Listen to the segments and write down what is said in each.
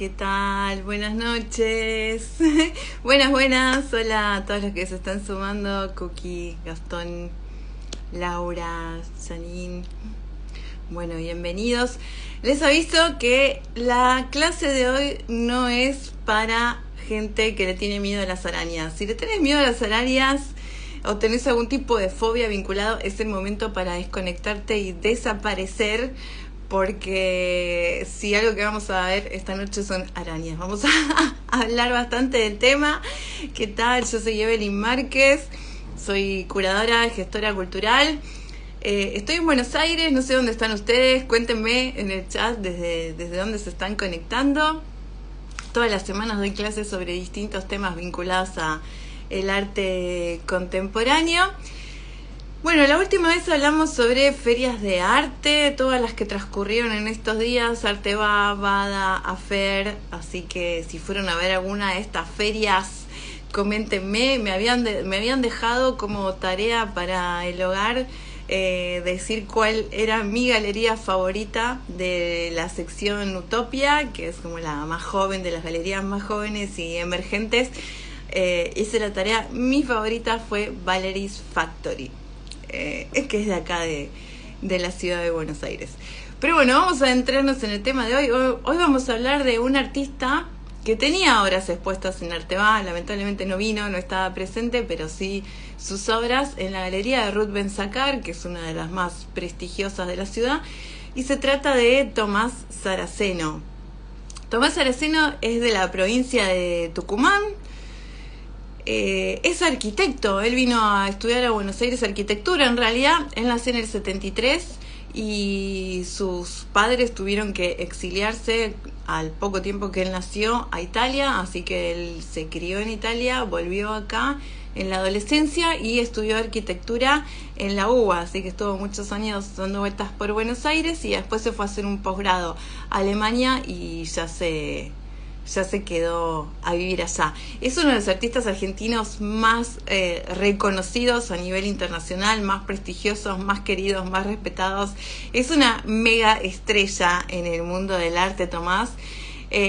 ¿qué tal? Buenas noches. Buenas. Hola a todos los que se están sumando. Cookie, Gastón, Laura, Janine. Bueno, bienvenidos. Les aviso que la clase de hoy no es para gente que le tiene miedo a las arañas. Si le tenés miedo a las arañas o tenés algún tipo de fobia vinculado, es el momento para desconectarte y desaparecer, porque si algo que vamos a ver esta noche son arañas. Vamos a hablar bastante del tema. ¿Qué tal? Yo soy Evelyn Márquez, soy curadora, gestora cultural. Estoy en Buenos Aires, no sé dónde están ustedes, cuéntenme en el chat desde dónde se están conectando. Todas las semanas doy clases sobre distintos temas vinculados a el arte contemporáneo. Bueno, la última vez hablamos sobre ferias de arte, todas las que transcurrieron en estos días, Arteba, Bada, Afer, así que si fueron a ver alguna de estas ferias, coméntenme. Me habían dejado como tarea para el hogar decir cuál era mi galería favorita de la sección Utopia, que es como la más joven de las galerías más jóvenes y emergentes. Hice la tarea, mi favorita fue Valerie's Factory, que es de acá de la ciudad de Buenos Aires. Pero bueno, vamos a adentrarnos en el tema de hoy. Hoy vamos a hablar de un artista que tenía obras expuestas en Arteba, lamentablemente no vino, no estaba presente, pero sí sus obras en la galería de Ruth Ben-Sakar, que es una de las más prestigiosas de la ciudad, y se trata de Tomás Saraceno. Tomás Saraceno es de la provincia de Tucumán. Es arquitecto, él vino a estudiar a Buenos Aires arquitectura. En realidad, él nació en el 73 y sus padres tuvieron que exiliarse al poco tiempo que él nació a Italia, así que él se crió en Italia, volvió acá en la adolescencia y estudió arquitectura en la UBA, así que estuvo muchos años dando vueltas por Buenos Aires y después se fue a hacer un posgrado a Alemania y ya se quedó a vivir allá. Es uno de los artistas argentinos más reconocidos a nivel internacional, más prestigiosos, más queridos, más respetados. Es una mega estrella en el mundo del arte, Tomás.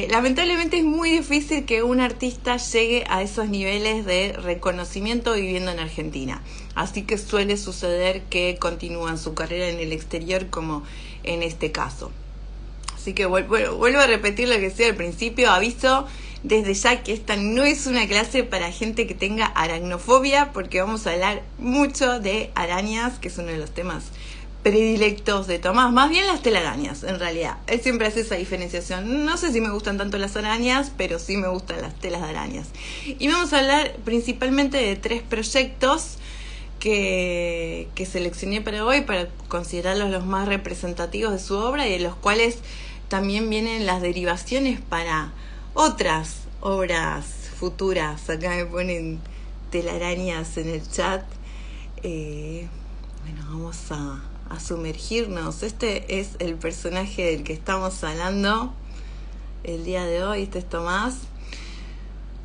Lamentablemente es muy difícil que un artista llegue a esos niveles de reconocimiento viviendo en Argentina. Así que suele suceder que continúan su carrera en el exterior, como en este caso. Así que vuelvo a repetir lo que decía al principio. Aviso desde ya que esta no es una clase para gente que tenga aracnofobia, porque vamos a hablar mucho de arañas, que es uno de los temas predilectos de Tomás. Más bien las telarañas, en realidad. Él siempre hace esa diferenciación. No sé si me gustan tanto las arañas, pero sí me gustan las telas de arañas. Y vamos a hablar principalmente de 3 proyectos que seleccioné para hoy, para considerarlos los más representativos de su obra, y de los cuales también vienen las derivaciones para otras obras futuras. Acá me ponen telarañas en el chat. Bueno, vamos a sumergirnos. Este es el personaje del que estamos hablando el día de hoy. Este es Tomás.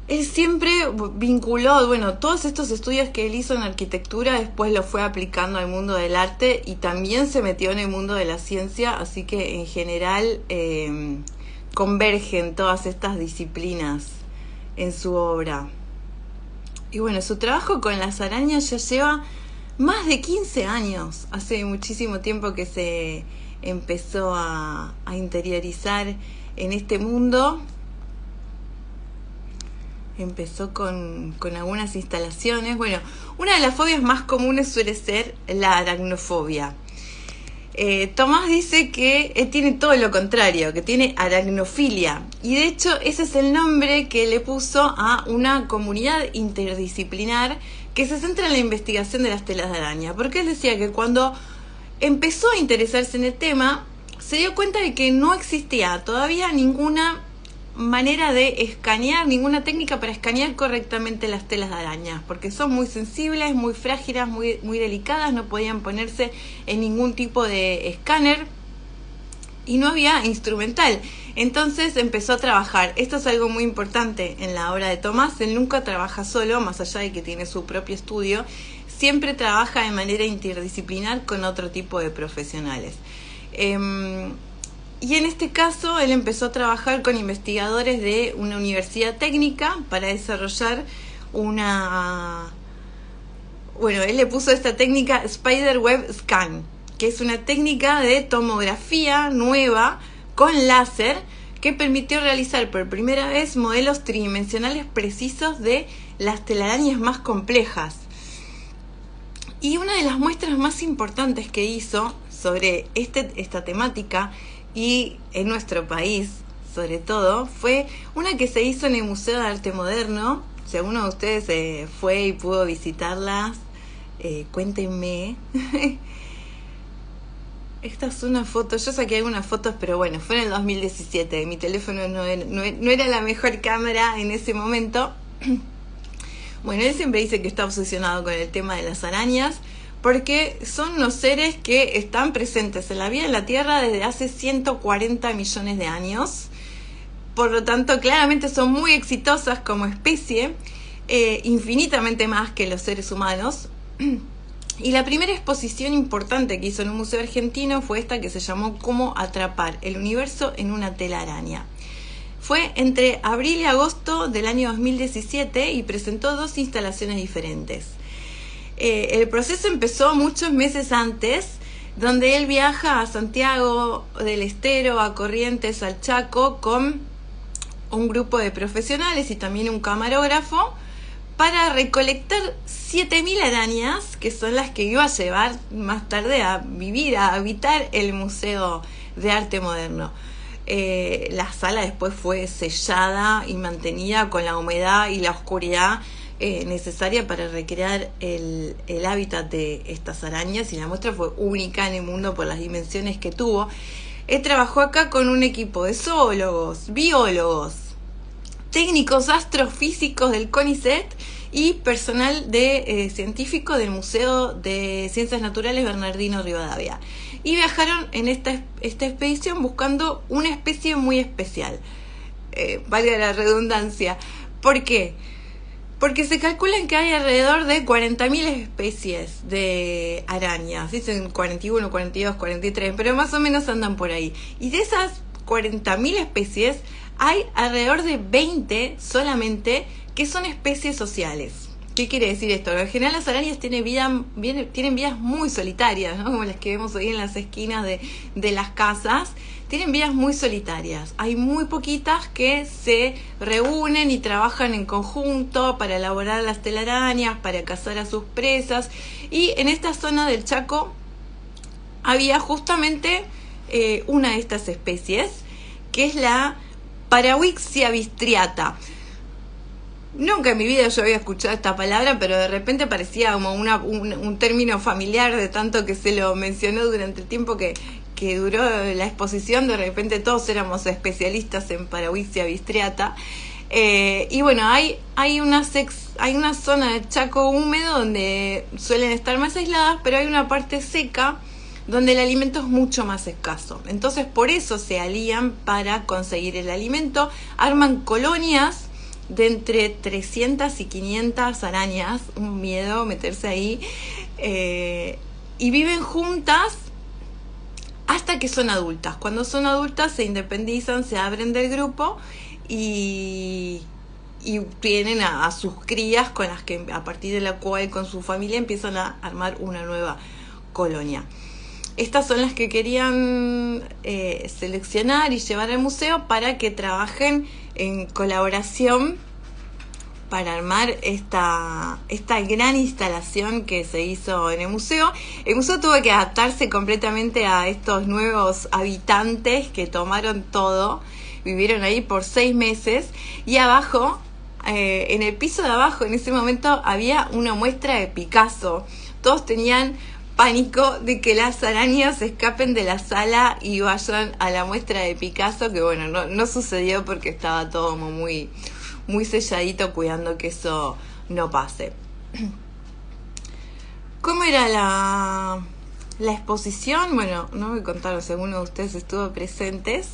Él siempre vinculó, todos estos estudios que él hizo en arquitectura, después lo fue aplicando al mundo del arte y también se metió en el mundo de la ciencia, así que en general convergen todas estas disciplinas en su obra. Y bueno, su trabajo con las arañas ya lleva más de 15 años, hace muchísimo tiempo que se empezó a interiorizar en este mundo. Empezó con algunas instalaciones. Bueno, una de las fobias más comunes suele ser la aracnofobia. Tomás dice que él tiene todo lo contrario, que tiene aracnofilia. Y de hecho ese es el nombre que le puso a una comunidad interdisciplinar que se centra en la investigación de las telas de araña. Porque él decía que cuando empezó a interesarse en el tema, se dio cuenta de que no existía todavía ninguna manera de escanear, ninguna técnica para escanear correctamente las telas de arañas, porque son muy sensibles, muy frágiles, muy delicadas, no podían ponerse en ningún tipo de escáner y no había instrumental. Entonces empezó a trabajar. Esto es algo muy importante en la obra de Tomás. Él nunca trabaja solo, más allá de que tiene su propio estudio, siempre trabaja de manera interdisciplinar con otro tipo de profesionales. Y en este caso él empezó a trabajar con investigadores de una universidad técnica para desarrollar él le puso esta técnica Spiderweb Scan, que es una técnica de tomografía nueva con láser que permitió realizar por primera vez modelos tridimensionales precisos de las telarañas más complejas. Y una de las muestras más importantes que hizo sobre esta temática, y en nuestro país sobre todo, fue una que se hizo en el Museo de Arte Moderno. Si alguno de ustedes fue y pudo visitarlas, cuéntenme. Esta es una foto, yo saqué algunas fotos, pero bueno, fue en el 2017. Mi teléfono no era la mejor cámara en ese momento. Bueno, él siempre dice que está obsesionado con el tema de las arañas, porque son unos seres que están presentes en la vida en la Tierra desde hace 140 millones de años. Por lo tanto, claramente son muy exitosas como especie, infinitamente más que los seres humanos. Y la primera exposición importante que hizo en un museo argentino fue esta, que se llamó Cómo atrapar el universo en una telaraña. Fue entre abril y agosto del año 2017 y presentó 2 instalaciones diferentes. El proceso empezó muchos meses antes, donde él viaja a Santiago del Estero, a Corrientes, al Chaco, con un grupo de profesionales y también un camarógrafo, para recolectar 7.000 arañas, que son las que iba a llevar más tarde a habitar el Museo de Arte Moderno. La sala después fue sellada y mantenida con la humedad y la oscuridad necesaria para recrear el hábitat de estas arañas, y la muestra fue única en el mundo por las dimensiones que tuvo. Él trabajó acá con un equipo de zoólogos, biólogos, técnicos astrofísicos del CONICET y personal científico del Museo de Ciencias Naturales Bernardino Rivadavia. Y viajaron en esta expedición buscando una especie muy especial. Valga la redundancia. ¿Por qué? Porque se calculan que hay alrededor de 40.000 especies de arañas. Dicen 41, 42, 43, pero más o menos andan por ahí. Y de esas 40.000 especies, hay alrededor de 20 solamente que son especies sociales. ¿Qué quiere decir esto? En general las arañas tienen vidas muy solitarias, ¿no? Como las que vemos hoy en las esquinas de las casas. Tienen vidas muy solitarias. Hay muy poquitas que se reúnen y trabajan en conjunto para elaborar las telarañas, para cazar a sus presas. Y en esta zona del Chaco había justamente una de estas especies, que es la Parawixia bistriata. Nunca en mi vida yo había escuchado esta palabra, pero de repente parecía como un término familiar, de tanto que se lo mencionó durante el tiempo que duró la exposición. De repente todos éramos especialistas en Parawixia bistriata. Y bueno, hay una zona de Chaco húmedo donde suelen estar más aisladas, pero hay una parte seca donde el alimento es mucho más escaso. Entonces por eso se alían para conseguir el alimento, arman colonias de entre 300 y 500 arañas, un miedo meterse ahí, y viven juntas hasta que son adultas. Cuando son adultas se independizan, se abren del grupo y tienen a sus crías, con las que a partir de la cual con su familia empiezan a armar una nueva colonia. Estas son las que querían seleccionar y llevar al museo para que trabajen en colaboración para armar esta gran instalación que se hizo en el museo. El museo tuvo que adaptarse completamente a estos nuevos habitantes que tomaron todo, vivieron ahí por 6 meses, y abajo, en el piso de abajo, en ese momento había una muestra de Picasso. Todos tenían pánico de que las arañas se escapen de la sala y vayan a la muestra de Picasso, que bueno, no sucedió porque estaba todo como muy selladito, cuidando que eso no pase. ¿Cómo era la exposición? Bueno, no me contaron si alguno de ustedes estuvo presentes,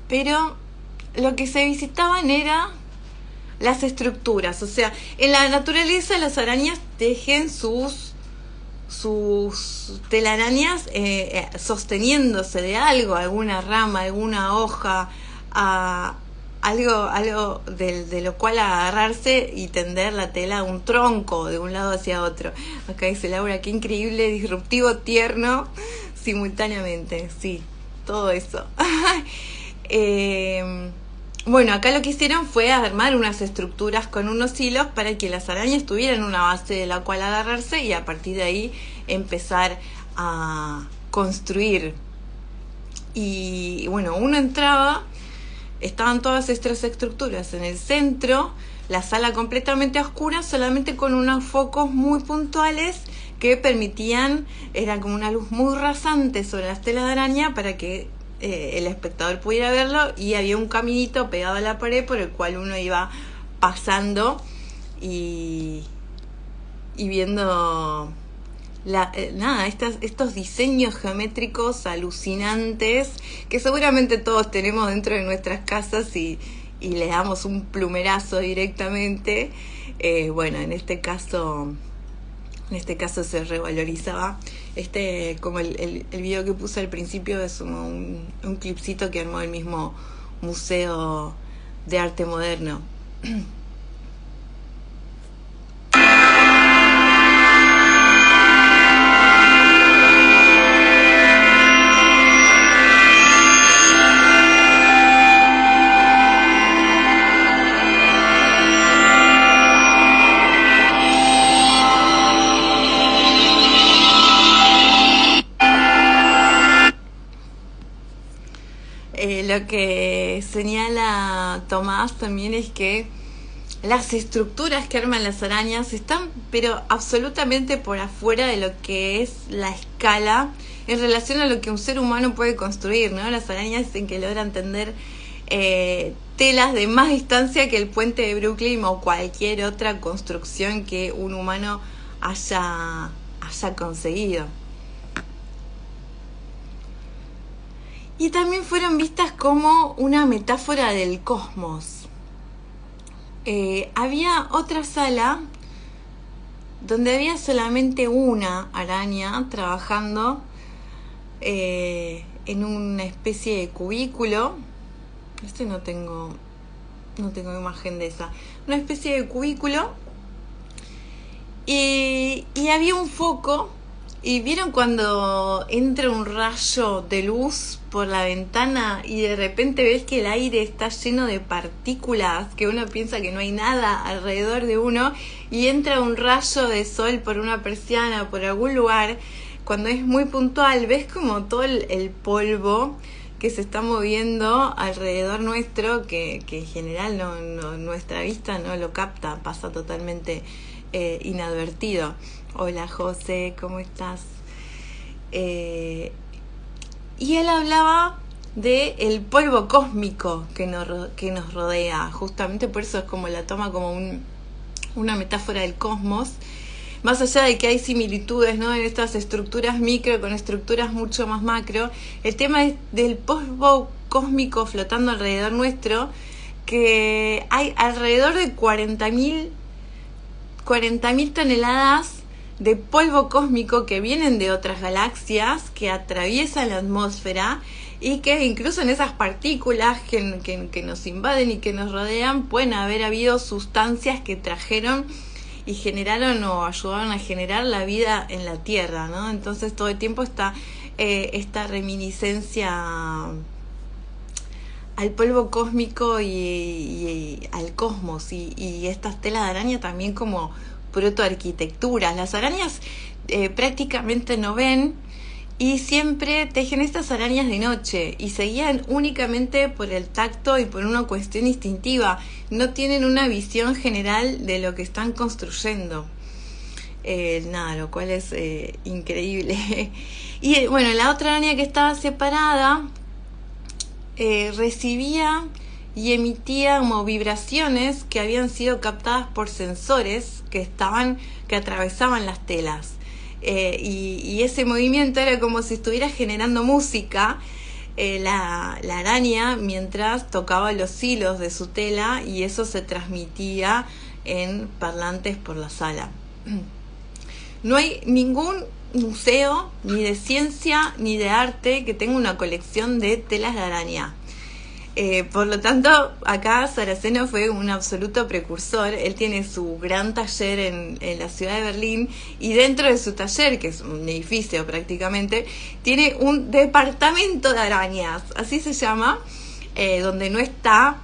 pero lo que se visitaban era las estructuras. O sea, en la naturaleza las arañas tejen sus sus telarañas sosteniéndose de algo, alguna rama, alguna hoja, algo de lo cual agarrarse y tender la tela a un tronco de un lado hacia otro. Acá dice Laura, qué increíble, disruptivo, tierno, simultáneamente, sí, todo eso. Bueno, acá lo que hicieron fue armar unas estructuras con unos hilos para que las arañas tuvieran una base de la cual agarrarse y a partir de ahí empezar a construir. Y bueno, uno entraba, estaban todas estas estructuras en el centro, la sala completamente oscura, solamente con unos focos muy puntuales que permitían, era como una luz muy rasante sobre las telas de araña para que el espectador pudiera verlo, y había un caminito pegado a la pared por el cual uno iba pasando y viendo estos diseños geométricos alucinantes que seguramente todos tenemos dentro de nuestras casas y le damos un plumerazo directamente. Bueno, en este caso se revalorizaba. Como el video que puse al principio es un clipcito que armó el mismo Museo de Arte Moderno. Lo que señala Tomás también es que las estructuras que arman las arañas están pero absolutamente por afuera de lo que es la escala en relación a lo que un ser humano puede construir, ¿no? Las arañas dicen que logran tender telas de más distancia que el puente de Brooklyn o cualquier otra construcción que un humano haya conseguido. Y también fueron vistas como una metáfora del cosmos. Había otra sala donde había solamente una araña trabajando en una especie de cubículo. No tengo imagen de esa. Una especie de cubículo. Y había un foco. ¿Y vieron cuando entra un rayo de luz por la ventana y de repente ves que el aire está lleno de partículas, que uno piensa que no hay nada alrededor de uno, y entra un rayo de sol por una persiana, por algún lugar? Cuando es muy puntual, ves como todo el polvo que se está moviendo alrededor nuestro, que en general nuestra vista no lo capta, pasa totalmente inadvertido. Hola José, ¿cómo estás? Y él hablaba de el polvo cósmico que nos rodea, justamente por eso es como la toma como una metáfora del cosmos, más allá de que hay similitudes, ¿no?, en estas estructuras micro con estructuras mucho más macro. El tema es del polvo cósmico flotando alrededor nuestro, que hay alrededor de 40.000 toneladas de polvo cósmico que vienen de otras galaxias, que atraviesan la atmósfera y que incluso en esas partículas que nos invaden y que nos rodean pueden haber habido sustancias que trajeron y generaron o ayudaron a generar la vida en la Tierra, ¿no? Entonces todo el tiempo está esta reminiscencia al polvo cósmico y al cosmos, y estas telas de araña también como protoarquitecturas. Las arañas prácticamente no ven y siempre tejen estas arañas de noche y se guían únicamente por el tacto y por una cuestión instintiva. No tienen una visión general de lo que están construyendo. Lo cual es increíble. Y bueno, la otra araña que estaba separada recibía y emitía como vibraciones que habían sido captadas por sensores que atravesaban las telas, y ese movimiento era como si estuviera generando música la araña mientras tocaba los hilos de su tela, y eso se transmitía en parlantes por la sala. No hay ningún museo, ni de ciencia, ni de arte, que tenga una colección de telas de araña. Por lo tanto, acá Saraceno fue un absoluto precursor. Él tiene su gran taller en la ciudad de Berlín, y dentro de su taller, que es un edificio prácticamente, tiene un departamento de arañas, así se llama, donde no está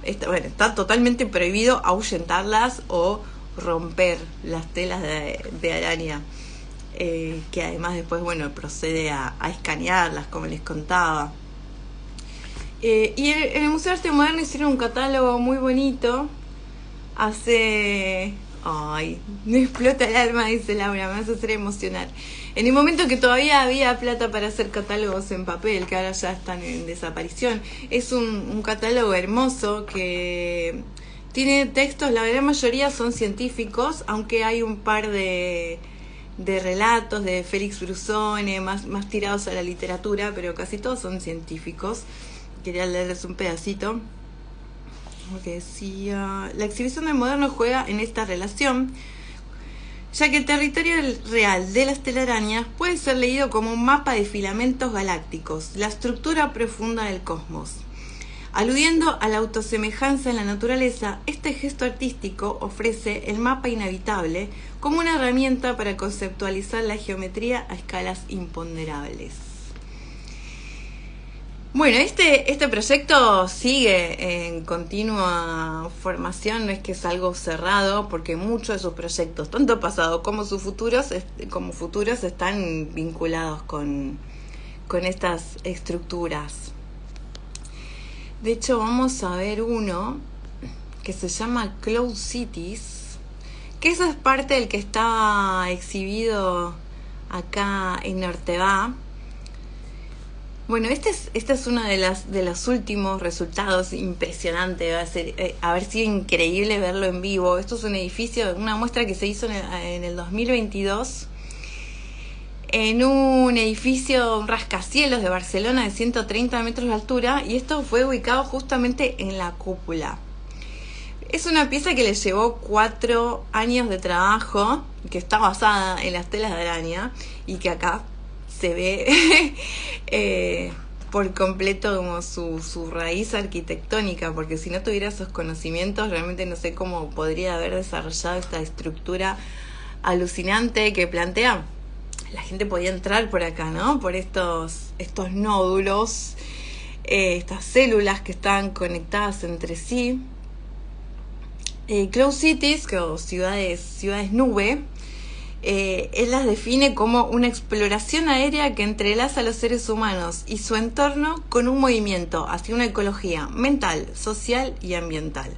totalmente prohibido ahuyentarlas o romper las telas de araña, que además después procede a escanearlas, como les contaba. Y en el Museo de Arte Moderno hicieron un catálogo muy bonito. Ay, me explota el alma, dice Laura, me hace hacer emocionar. En el momento que todavía había plata para hacer catálogos en papel, que ahora ya están en desaparición, es un catálogo hermoso que tiene textos, la gran mayoría son científicos, aunque hay un par de relatos de Félix Brusone, más tirados a la literatura, pero casi todos son científicos. Quería leerles un pedacito. Que decía: la exhibición del moderno juega en esta relación, ya que el territorio real de las telarañas puede ser leído como un mapa de filamentos galácticos, la estructura profunda del cosmos. Aludiendo a la autosemejanza en la naturaleza, este gesto artístico ofrece el mapa inhabitable como una herramienta para conceptualizar la geometría a escalas imponderables. Bueno, este proyecto sigue en continua formación, no es que es algo cerrado, porque muchos de sus proyectos, tanto pasados como sus futuros, están vinculados con estas estructuras. De hecho, vamos a ver uno que se llama Cloud Cities, que eso es parte del que está exhibido acá en Orteva. Bueno, este es uno de los últimos resultados impresionantes. Va a ser, haber sido increíble verlo en vivo. Esto es un edificio, una muestra que se hizo en el 2022 en un edificio, un rascacielos de Barcelona de 130 metros de altura, y esto fue ubicado justamente en la cúpula. Es una pieza que le llevó 4 años de trabajo, que está basada en las telas de araña, y que acá se ve por completo como su raíz arquitectónica, porque si no tuviera esos conocimientos, realmente no sé cómo podría haber desarrollado esta estructura alucinante que plantea. La gente podía entrar por acá, ¿no? Por estos nódulos, estas células que están conectadas entre sí. Cloud Cities, o ciudades nube, él las define como una exploración aérea que entrelaza a los seres humanos y su entorno con un movimiento hacia una ecología mental, social y ambiental.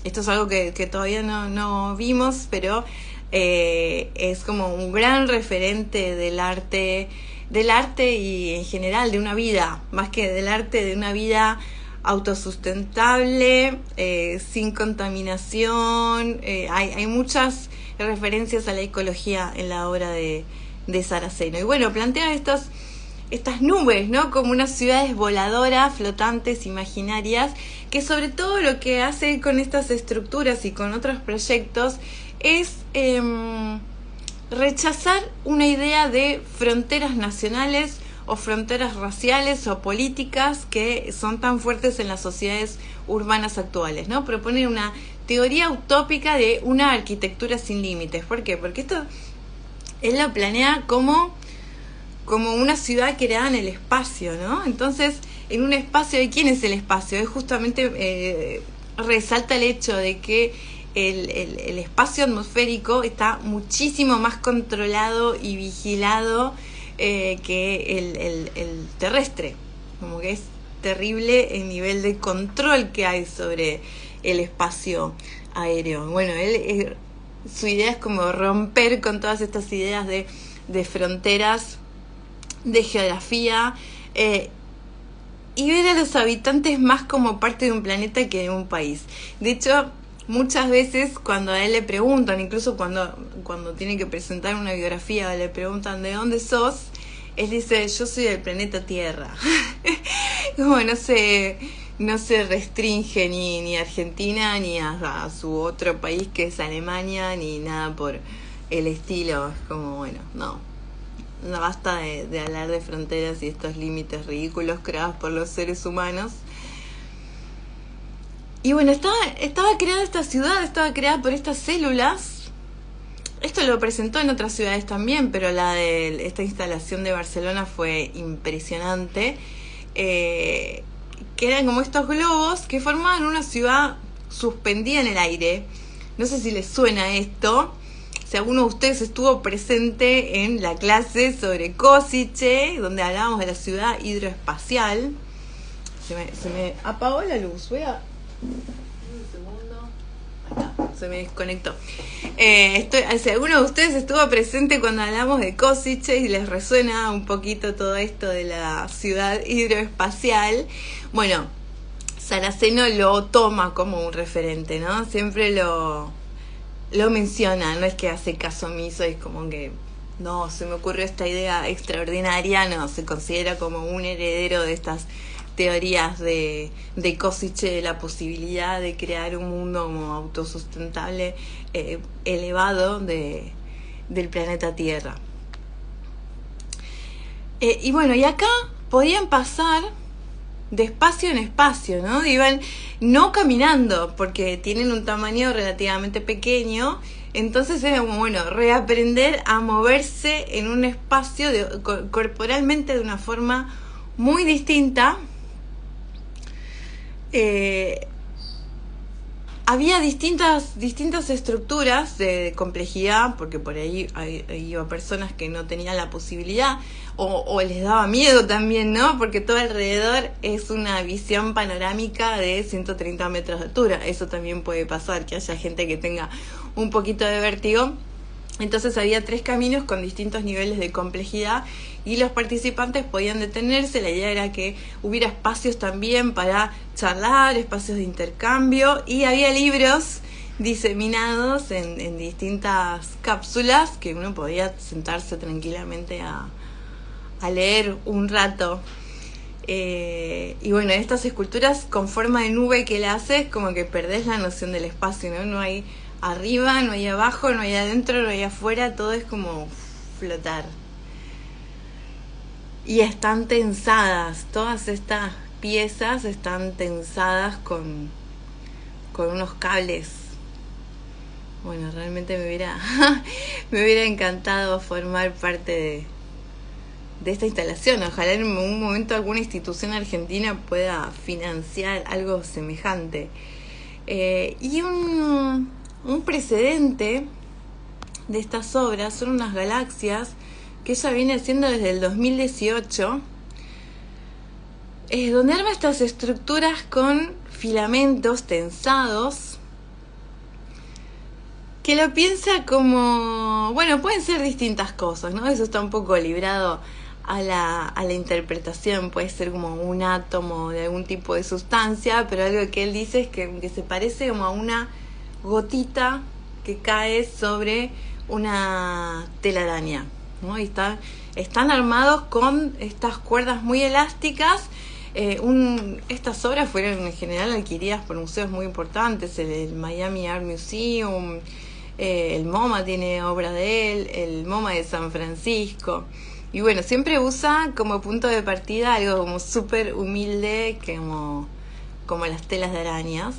Esto es algo que todavía no vimos, pero es como un gran referente del arte y en general de una vida, más que del arte, de una vida autosustentable, sin contaminación. Hay muchas referencias a la ecología en la obra de Saraceno. Y bueno, plantea estas nubes, ¿no? Como unas ciudades voladoras, flotantes, imaginarias, que sobre todo lo que hace con estas estructuras y con otros proyectos es rechazar una idea de fronteras nacionales o fronteras raciales o políticas que son tan fuertes en las sociedades urbanas actuales, ¿no? Proponer una teoría utópica de una arquitectura sin límites. ¿Por qué? Porque esto él lo planea como una ciudad creada en el espacio, ¿no? Entonces, en un espacio, ¿de quién es el espacio? Es justamente, resalta el hecho de que el espacio atmosférico está muchísimo más controlado y vigilado que el terrestre. Como que es terrible el nivel de control que hay sobre el espacio aéreo. Bueno, su idea es como romper con todas estas ideas de fronteras, de geografía, y ver a los habitantes más como parte de un planeta que de un país. De hecho, muchas veces cuando a él le preguntan, incluso cuando tiene que presentar una biografía, le preguntan ¿de dónde sos?, él dice: yo soy del planeta Tierra. Como no se restringe ni a Argentina ni a su otro país que es Alemania, ni nada por el estilo. Es como, bueno, no basta de hablar de fronteras y estos límites ridículos creados por los seres humanos. Y bueno, estaba creada esta ciudad, estaba creada por estas células. Esto lo presentó en otras ciudades también, pero la de esta instalación de Barcelona fue impresionante. Que eran como estos globos que formaban una ciudad suspendida en el aire. No sé si les suena esto. Si alguno de ustedes estuvo presente en la clase sobre Košice, donde hablábamos de la ciudad hidroespacial. Se me apagó la luz. Voy a... un segundo. Ahí está, se me desconectó. Si alguno de ustedes estuvo presente cuando hablamos de Košice y les resuena un poquito todo esto de la ciudad hidroespacial, bueno, Saraceno lo toma como un referente, ¿no? Siempre lo menciona, no es que hace caso omiso, es como que no, se me ocurrió esta idea extraordinaria, no, se considera como un heredero de estas teorías de Košice, de la posibilidad de crear un mundo como autosustentable, elevado del planeta Tierra. Y bueno, y acá podían pasar de espacio en espacio, ¿no? Iban no caminando, porque tienen un tamaño relativamente pequeño, entonces era como, bueno, reaprender a moverse en un espacio corporalmente de una forma muy distinta. Había distintas estructuras de complejidad, porque por ahí iba personas que no tenían la posibilidad o les daba miedo también, ¿no? Porque todo alrededor es una visión panorámica de 130 metros de altura. Eso también puede pasar, que haya gente que tenga un poquito de vértigo. Entonces había 3 caminos con distintos niveles de complejidad y los participantes podían detenerse. La idea era que hubiera espacios también para charlar, espacios de intercambio, y había libros diseminados en distintas cápsulas que uno podía sentarse tranquilamente a leer un rato. Y bueno, estas esculturas con forma de nube que le haces, como que perdés la noción del espacio, ¿no? No hay arriba, no hay abajo, no hay adentro, no hay afuera, todo es como flotar. Y están tensadas, todas estas piezas están tensadas con unos cables. Bueno, realmente me hubiera encantado formar parte de esta instalación. Ojalá en un momento alguna institución argentina pueda financiar algo semejante. Y un precedente de estas obras son unas galaxias que ella viene haciendo desde el 2018, donde arma estas estructuras con filamentos tensados, que lo piensa como, bueno, pueden ser distintas cosas, ¿no? Eso está un poco librado a la interpretación. Puede ser como un átomo de algún tipo de sustancia, pero algo que él dice es que se parece como a una gotita que cae sobre una telaraña, ¿no? Y están armados con estas cuerdas muy elásticas. Estas obras fueron en general adquiridas por museos muy importantes, el Miami Art Museum, el MoMA tiene obra de él, el MoMA de San Francisco. Y bueno, siempre usa como punto de partida algo como súper humilde, como las telas de arañas.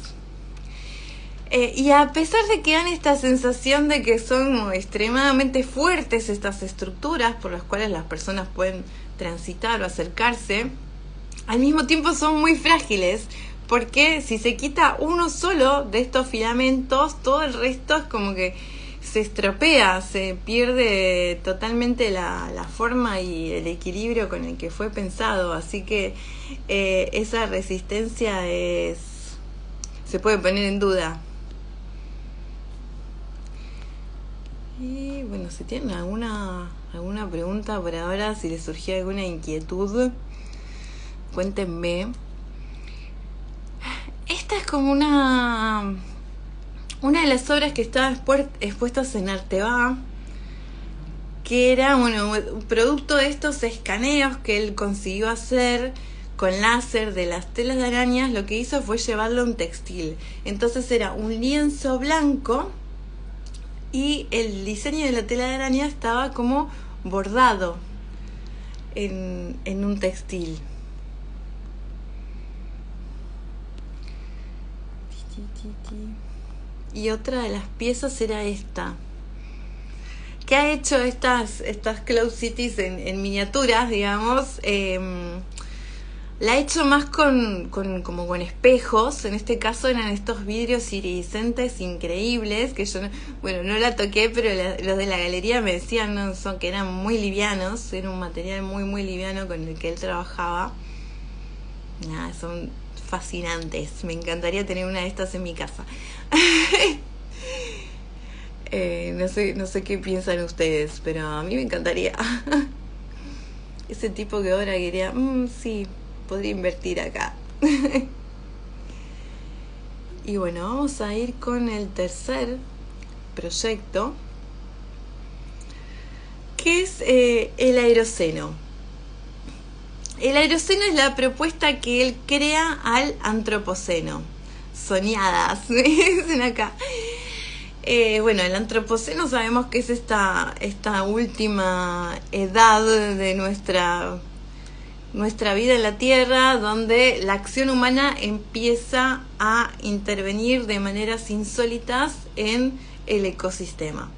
Y a pesar de que dan esta sensación de que son extremadamente fuertes estas estructuras por las cuales las personas pueden transitar o acercarse, al mismo tiempo son muy frágiles, porque si se quita uno solo de estos filamentos, todo el resto es como que se estropea, se pierde totalmente la forma y el equilibrio con el que fue pensado. Así que esa resistencia se puede poner en duda. Y bueno, si tienen alguna pregunta por ahora, si les surgió alguna inquietud, cuéntenme. Esta es como una de las obras que estaban expuestas en Arteba, que era un producto de estos escaneos que él consiguió hacer con láser de las telas de arañas. Lo que hizo fue llevarlo a un textil. Entonces era un lienzo blanco y el diseño de la tela de araña estaba como bordado en un textil. Y otra de las piezas era esta, que ha hecho estas Cloud Cities en miniaturas, digamos. La ha hecho más como con espejos. En este caso eran estos vidrios iridiscentes increíbles, que yo no la toqué, pero los de la galería me decían que eran muy livianos. Era un material muy muy liviano con el que él trabajaba. Nada, son fascinantes. Me encantaría tener una de estas en mi casa. No sé qué piensan ustedes, pero a mí me encantaría. Ese tipo que ahora diría, sí, podría invertir acá. Y bueno, vamos a ir con el tercer proyecto, que es el aeroceno. El aeroceno es la propuesta que él crea al antropoceno. Soñadas, me dicen acá. Bueno, el antropoceno sabemos que es esta última edad de nuestra vida en la Tierra, donde la acción humana empieza a intervenir de maneras insólitas en el ecosistema.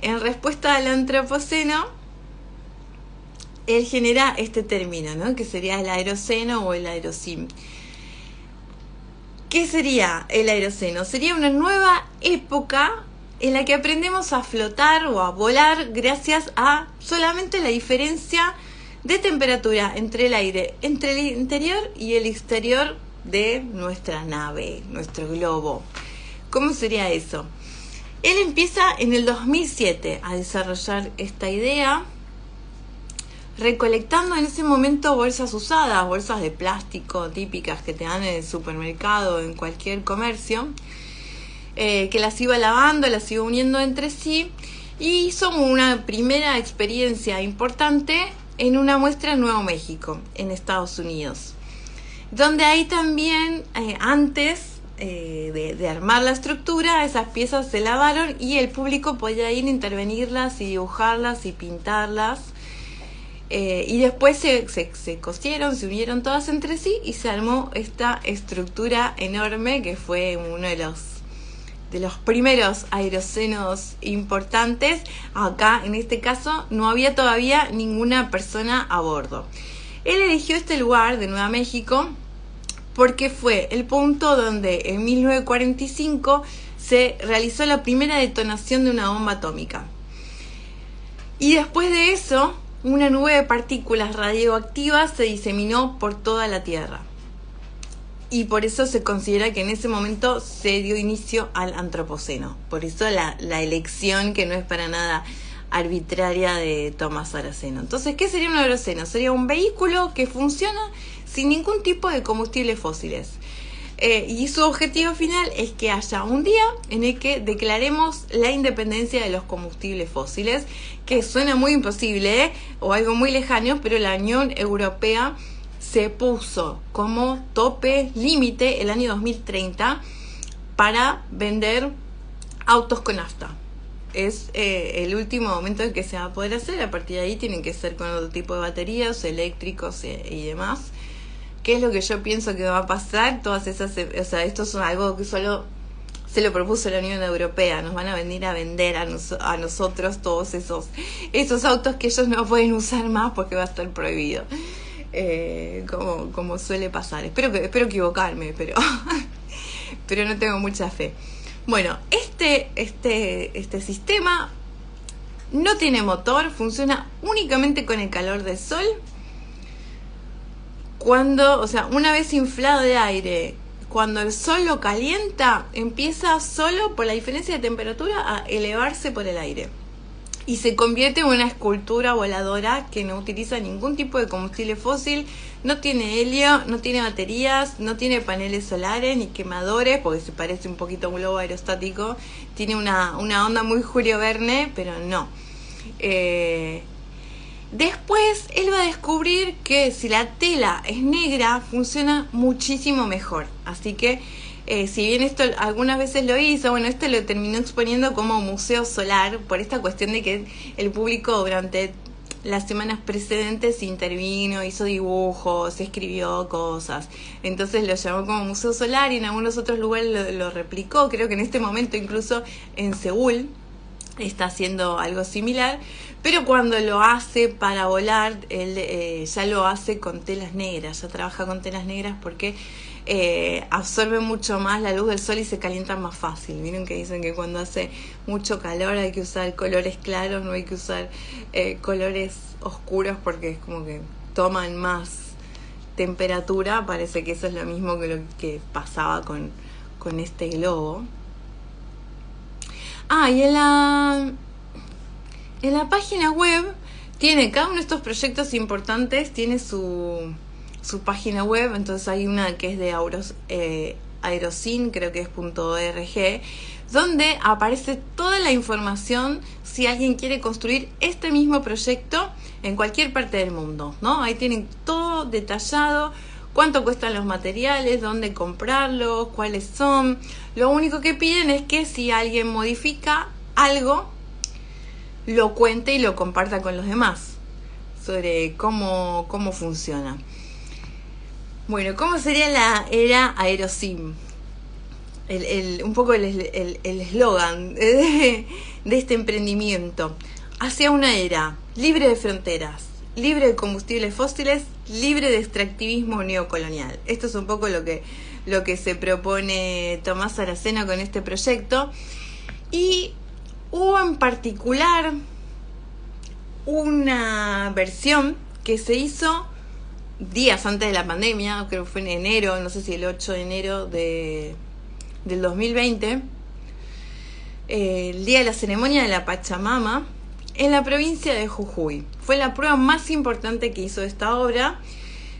En respuesta al antropoceno, él genera este término, ¿no?, que sería el aeroceno o el aerocim. ¿Qué sería el aeroceno? Sería una nueva época en la que aprendemos a flotar o a volar gracias a solamente la diferencia de temperatura entre el aire, entre el interior y el exterior de nuestra nave, nuestro globo. ¿Cómo sería eso? Él empieza en el 2007 a desarrollar esta idea, recolectando en ese momento bolsas usadas, bolsas de plástico típicas que te dan en el supermercado, en cualquier comercio, que las iba lavando, las iba uniendo entre sí, y hizo una primera experiencia importante en una muestra en Nuevo México, en Estados Unidos, donde ahí también, antes de armar la estructura, esas piezas se lavaron y el público podía ir a intervenirlas y dibujarlas y pintarlas. Y después se cosieron, se unieron todas entre sí y se armó esta estructura enorme que fue uno de los primeros aerocenos importantes. Acá, en este caso, no había todavía ninguna persona a bordo. Él eligió este lugar de Nueva México porque fue el punto donde en 1945 se realizó la primera detonación de una bomba atómica. Y después de eso, una nube de partículas radioactivas se diseminó por toda la Tierra. Y por eso se considera que en ese momento se dio inicio al antropoceno. Por eso la elección, que no es para nada arbitraria, de Tomás Saraceno. Entonces, ¿qué sería un aeroceno? Sería un vehículo que funciona sin ningún tipo de combustibles fósiles. Y su objetivo final es que haya un día en el que declaremos la independencia de los combustibles fósiles, que suena muy imposible, o algo muy lejano, pero la Unión Europea se puso como tope límite el año 2030 para vender autos con nafta. Es el último momento en que se va a poder hacer. A partir de ahí tienen que ser con otro tipo de baterías, eléctricos y demás. ¿Qué es lo que yo pienso que va a pasar? Todas esas, esto es algo que solo se lo propuso la Unión Europea. Nos van a venir a vender a nosotros todos esos autos que ellos no pueden usar más porque va a estar prohibido. Como suele pasar. Espero equivocarme, pero no tengo mucha fe. Bueno, este sistema no tiene motor, funciona únicamente con el calor del sol. Una vez inflado de aire, cuando el sol lo calienta, empieza solo por la diferencia de temperatura a elevarse por el aire. Y se convierte en una escultura voladora que no utiliza ningún tipo de combustible fósil, no tiene helio, no tiene baterías, no tiene paneles solares ni quemadores, porque se parece un poquito a un globo aerostático. Tiene una onda muy Julio Verne, pero no. Después él va a descubrir que si la tela es negra funciona muchísimo mejor. Así que Si bien esto algunas veces lo hizo, bueno, esto lo terminó exponiendo como museo solar por esta cuestión de que el público durante las semanas precedentes intervino, hizo dibujos, escribió cosas. Entonces lo llamó como museo solar y en algunos otros lugares lo replicó. Creo que en este momento incluso en Seúl está haciendo algo similar. Pero cuando lo hace para volar, él ya lo hace con telas negras, ya trabaja con telas negras porque absorbe mucho más la luz del sol y se calientan más fácil. Miren que dicen que cuando hace mucho calor hay que usar colores claros, no hay que usar colores oscuros porque es como que toman más temperatura. Parece que eso es lo mismo que lo que pasaba con este globo. Y en la página web tiene cada uno de estos proyectos importantes, tiene su página web. Entonces hay una que es de Aerocin, creo que es .org, donde aparece toda la información si alguien quiere construir este mismo proyecto en cualquier parte del mundo, ¿no? Ahí tienen todo detallado, cuánto cuestan los materiales, dónde comprarlos, cuáles son. Lo único que piden es que si alguien modifica algo, lo cuente y lo comparta con los demás sobre cómo funciona. Bueno, ¿cómo sería la era Aerosim? Un poco el eslogan de este emprendimiento. Hacia una era libre de fronteras, libre de combustibles fósiles, libre de extractivismo neocolonial. Esto es un poco lo que se propone Tomás Aracena con este proyecto. Y hubo en particular una versión que se hizo días antes de la pandemia, creo que fue en enero, no sé si el 8 de enero del 2020, el día de la ceremonia de la Pachamama, en la provincia de Jujuy. Fue la prueba más importante que hizo esta obra.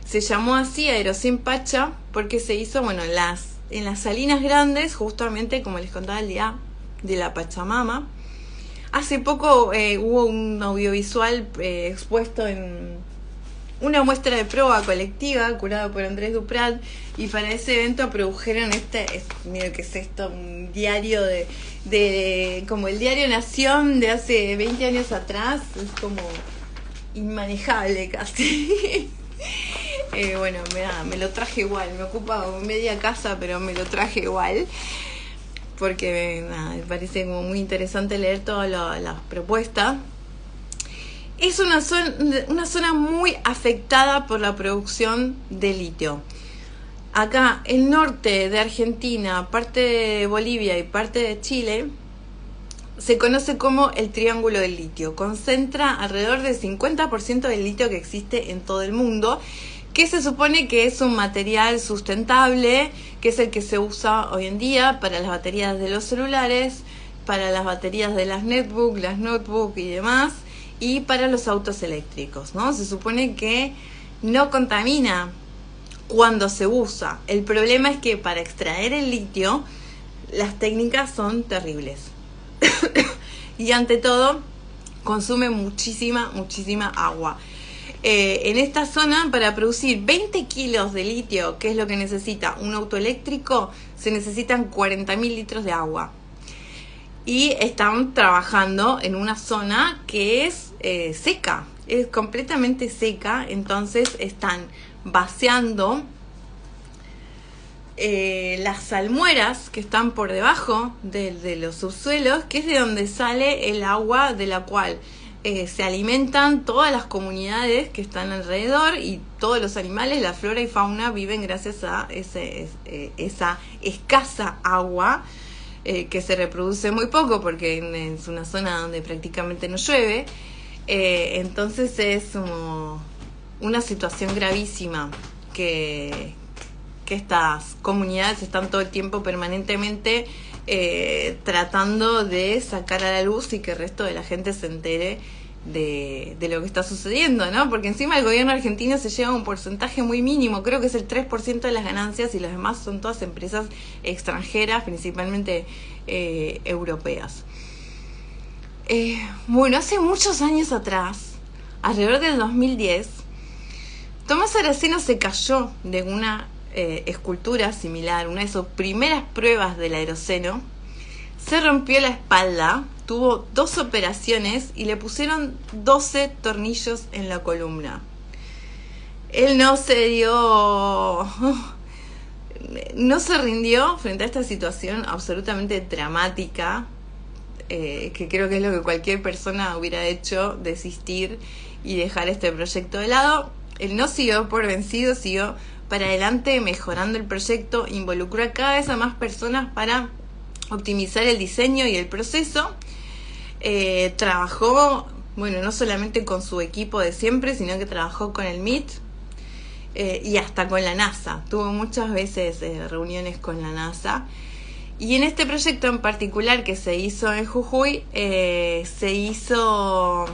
Se llamó así Aerocin Pacha porque se hizo, bueno, en las Salinas Grandes, justamente como les contaba, el día de la Pachamama. Hace poco hubo un audiovisual expuesto en una muestra de prueba colectiva curada por Andrés Duprat, y para ese evento produjeron mira qué es esto, un diario como el diario Nación de hace 20 años atrás. Es como inmanejable casi. Bueno, me lo traje igual, me ocupa media casa, pero me lo traje igual porque me parece como muy interesante leer todas las propuestas. Es una zona muy afectada por la producción de litio. Acá, el norte de Argentina, parte de Bolivia y parte de Chile, se conoce como el Triángulo del Litio. Concentra alrededor del 50% del litio que existe en todo el mundo, que se supone que es un material sustentable, que es el que se usa hoy en día para las baterías de los celulares, para las baterías de las notebook y demás, y para los autos eléctricos, ¿no? Se supone que no contamina cuando se usa. El problema es que para extraer el litio las técnicas son terribles. Y ante todo consume muchísima agua. En esta zona, para producir 20 kilos de litio, que es lo que necesita un auto eléctrico, se necesitan 40.000 litros de agua. Y están trabajando en una zona que es seca, es completamente seca. Entonces están vaciando las salmueras que están por debajo de los subsuelos, que es de donde sale el agua de la cual se alimentan todas las comunidades que están alrededor, y todos los animales, la flora y fauna, viven gracias a esa escasa agua que se reproduce muy poco porque es una zona donde prácticamente no llueve. Entonces es como una situación gravísima que estas comunidades están todo el tiempo permanentemente tratando de sacar a la luz y que el resto de la gente se entere de lo que está sucediendo, ¿no? Porque encima el gobierno argentino se lleva un porcentaje muy mínimo, creo que es el 3% de las ganancias, y los demás son todas empresas extranjeras, principalmente europeas. Bueno, hace muchos años atrás, alrededor del 2010, Tomás Aracena se cayó de una escultura similar, una de sus primeras pruebas del aeroceno, se rompió la espalda, tuvo 2 operaciones y le pusieron 12 tornillos en la columna. Él no se rindió frente a esta situación absolutamente dramática, que creo que es lo que cualquier persona hubiera hecho, desistir y dejar este proyecto de lado. Él no siguió por vencido, siguió para adelante mejorando el proyecto, involucró a cada vez a más personas para optimizar el diseño y el proceso. Trabajó, no solamente con su equipo de siempre, sino que trabajó con el MIT y hasta con la NASA. Tuvo muchas veces reuniones con la NASA. Y en este proyecto en particular que se hizo en Jujuy, se hizo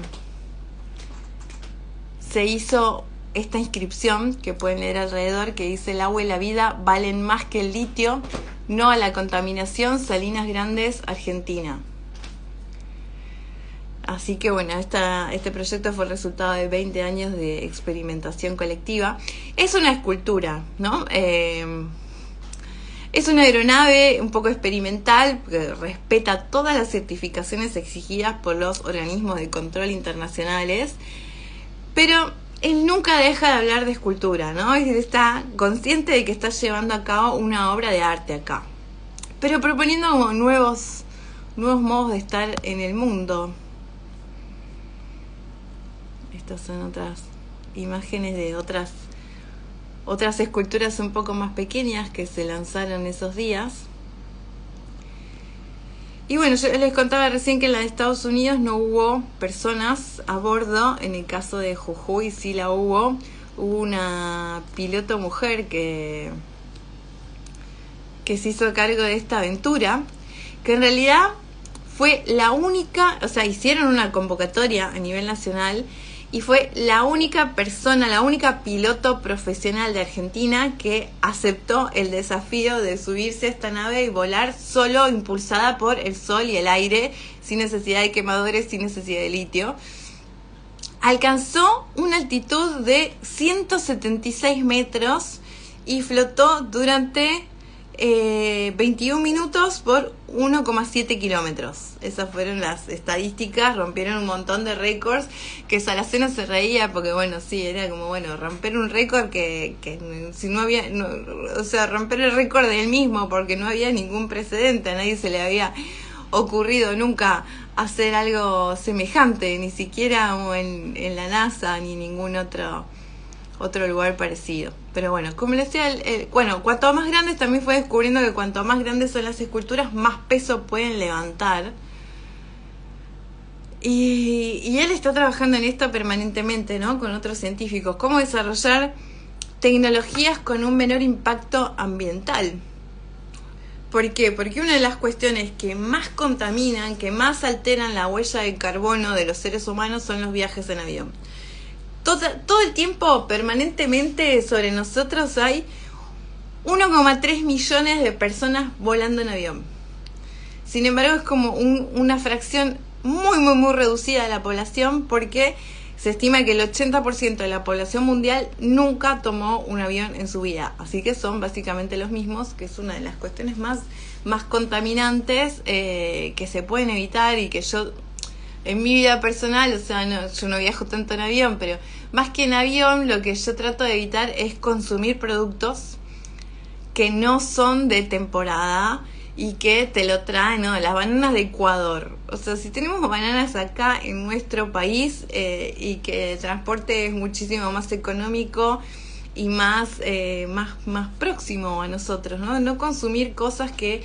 esta inscripción que pueden leer alrededor, que dice: el agua y la vida valen más que el litio, no a la contaminación, Salinas Grandes, Argentina. Así que este proyecto fue el resultado de 20 años de experimentación colectiva. Es una escultura, ¿no? Es una aeronave un poco experimental, que respeta todas las certificaciones exigidas por los organismos de control internacionales, pero él nunca deja de hablar de escultura, ¿no? Él está consciente de que está llevando a cabo una obra de arte acá, pero proponiendo como nuevos modos de estar en el mundo. Estas son otras imágenes de otras esculturas un poco más pequeñas que se lanzaron esos días. Y yo les contaba recién que en la de Estados Unidos no hubo personas a bordo. En el caso de Jujuy sí la hubo. Hubo una piloto mujer que se hizo cargo de esta aventura, que en realidad fue la única, hicieron una convocatoria a nivel nacional y fue la única persona, la única piloto profesional de Argentina que aceptó el desafío de subirse a esta nave y volar solo, impulsada por el sol y el aire, sin necesidad de quemadores, sin necesidad de litio. Alcanzó una altitud de 176 metros y flotó durante 21 minutos por 1,7 kilómetros. Esas fueron las estadísticas. Rompieron un montón de récords, que Saraceno se reía porque era como romper un récord que si no había, romper el récord del mismo, porque no había ningún precedente, a nadie se le había ocurrido nunca hacer algo semejante, ni siquiera en la NASA ni ningún otro lugar parecido. Pero como les decía, cuanto más grandes, también fue descubriendo que cuanto más grandes son las esculturas, más peso pueden levantar. Y él está trabajando en esto permanentemente, ¿no? Con otros científicos. Cómo desarrollar tecnologías con un menor impacto ambiental. ¿Por qué? Porque una de las cuestiones que más contaminan, que más alteran la huella de carbono de los seres humanos son los viajes en avión. Todo el tiempo, permanentemente, sobre nosotros hay 1,3 millones de personas volando en avión. Sin embargo, es como una fracción muy, muy, muy reducida de la población, porque se estima que el 80% de la población mundial nunca tomó un avión en su vida. Así que son básicamente los mismos, que es una de las cuestiones más contaminantes que se pueden evitar, y que yo, en mi vida personal, yo no viajo tanto en avión, pero más que en avión, lo que yo trato de evitar es consumir productos que no son de temporada y que te lo traen, ¿no? Las bananas de Ecuador. Si tenemos bananas acá en nuestro país y que el transporte es muchísimo más económico y más próximo a nosotros, ¿no? No consumir cosas que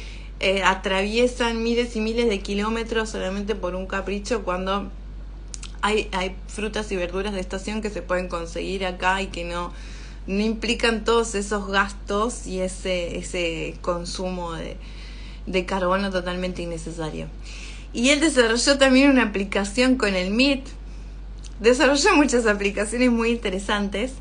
atraviesan miles y miles de kilómetros solamente por un capricho, cuando hay frutas y verduras de estación que se pueden conseguir acá y que no implican todos esos gastos y ese consumo de carbono totalmente innecesario. Y él desarrolló también una aplicación con el MIT. Desarrolló muchas aplicaciones muy interesantes,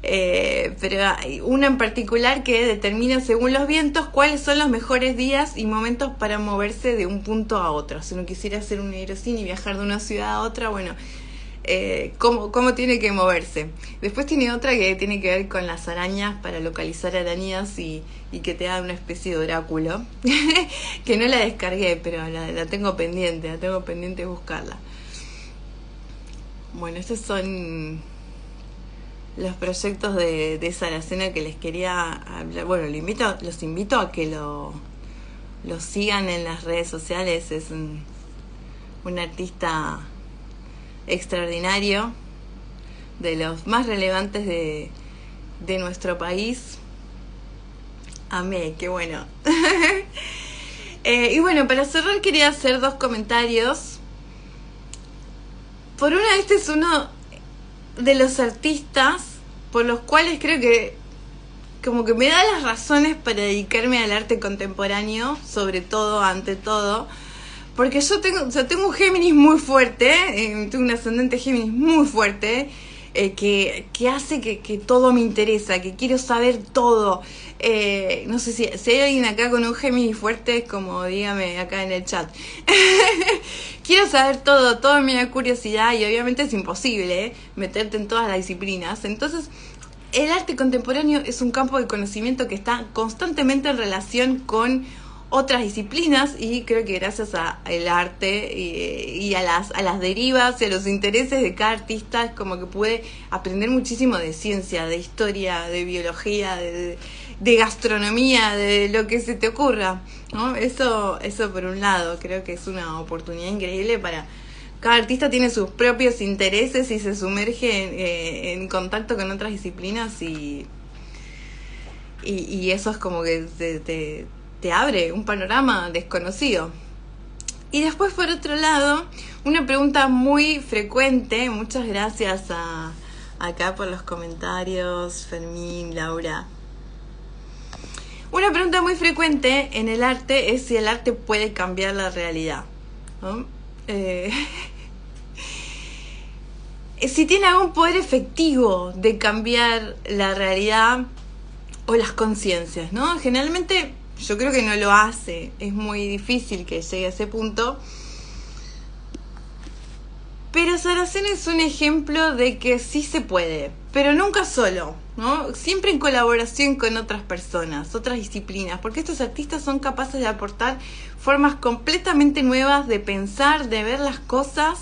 pero hay una en particular que determina, según los vientos, cuáles son los mejores días y momentos para moverse de un punto a otro. Si uno quisiera hacer un aerocine y viajar de una ciudad a otra, cómo tiene que moverse. Después tiene otra que tiene que ver con las arañas para localizar arañas y que te da una especie de oráculo, que no la descargué, pero la tengo pendiente, de buscarla. Bueno, estos son los proyectos de Saracena que les quería hablar. Bueno, los invito a que lo sigan en las redes sociales. Es un artista extraordinario, de los más relevantes de nuestro país. Amé, qué bueno. Y bueno, para cerrar quería hacer 2 comentarios. Por una, este es uno de los artistas por los cuales creo que como que me da las razones para dedicarme al arte contemporáneo, sobre todo, ante todo, porque yo tengo un Géminis muy fuerte, tengo un ascendente Géminis muy fuerte, que hace que todo me interesa, que quiero saber todo. No sé si hay alguien acá con un Géminis fuerte, como dígame acá en el chat. Quiero saber todo me da curiosidad y obviamente es imposible meterte en todas las disciplinas. Entonces, el arte contemporáneo es un campo de conocimiento que está constantemente en relación con otras disciplinas, y creo que gracias al arte y a las derivas y a los intereses de cada artista es como que pude aprender muchísimo de ciencia, de historia, de biología, de gastronomía, de lo que se te ocurra, ¿no? Eso por un lado, creo que es una oportunidad increíble para... Cada artista tiene sus propios intereses y se sumerge en contacto con otras disciplinas y eso es como que te abre un panorama desconocido. Y después, por otro lado, una pregunta muy frecuente, muchas gracias acá por los comentarios, Fermín, Laura. Una pregunta muy frecuente en el arte es si el arte puede cambiar la realidad, ¿no? Si tiene algún poder efectivo de cambiar la realidad o las conciencias, ¿no? Generalmente yo creo que no lo hace, es muy difícil que llegue a ese punto. Pero Saracena es un ejemplo de que sí se puede, pero nunca solo, ¿no? Siempre en colaboración con otras personas, otras disciplinas, porque estos artistas son capaces de aportar formas completamente nuevas de pensar, de ver las cosas,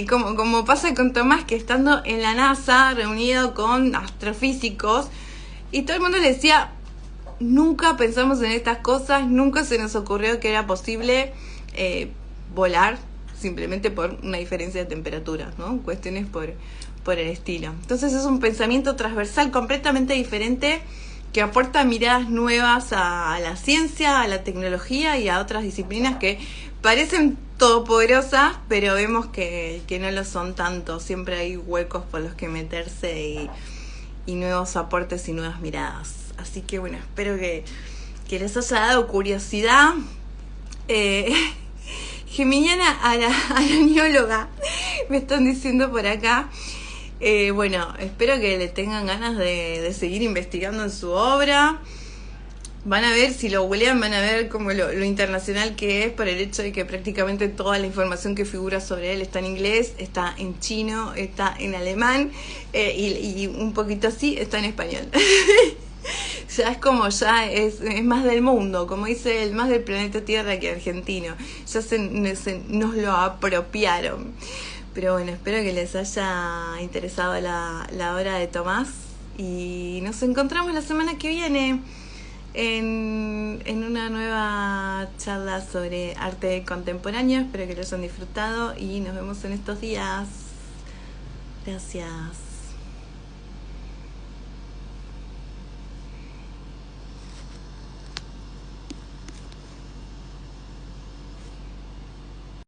como pasa con Tomás, que estando en la NASA, reunido con astrofísicos, y todo el mundo le decía, nunca pensamos en estas cosas, nunca se nos ocurrió que era posible volar, simplemente por una diferencia de temperatura, ¿no? Cuestiones por el estilo. Entonces es un pensamiento transversal completamente diferente que aporta miradas nuevas a la ciencia, a la tecnología y a otras disciplinas que parecen todopoderosas, pero vemos que no lo son tanto. Siempre hay huecos por los que meterse y nuevos aportes y nuevas miradas. Así que bueno, espero que les haya dado curiosidad. Geminiana arañóloga, me están diciendo por acá. Bueno, espero que le tengan ganas de seguir investigando en su obra. Van a ver, si lo googlean, van a ver como lo internacional que es, por el hecho de que prácticamente toda la información que figura sobre él está en inglés, está en chino, está en alemán, y un poquito así está en español. Ya es como, es más del mundo, como dice él, más del planeta Tierra que argentino. Ya nos lo apropiaron. Pero bueno, espero que les haya interesado la obra de Tomás. Y nos encontramos la semana que viene en una nueva charla sobre arte contemporáneo. Espero que lo hayan disfrutado y nos vemos en estos días. Gracias.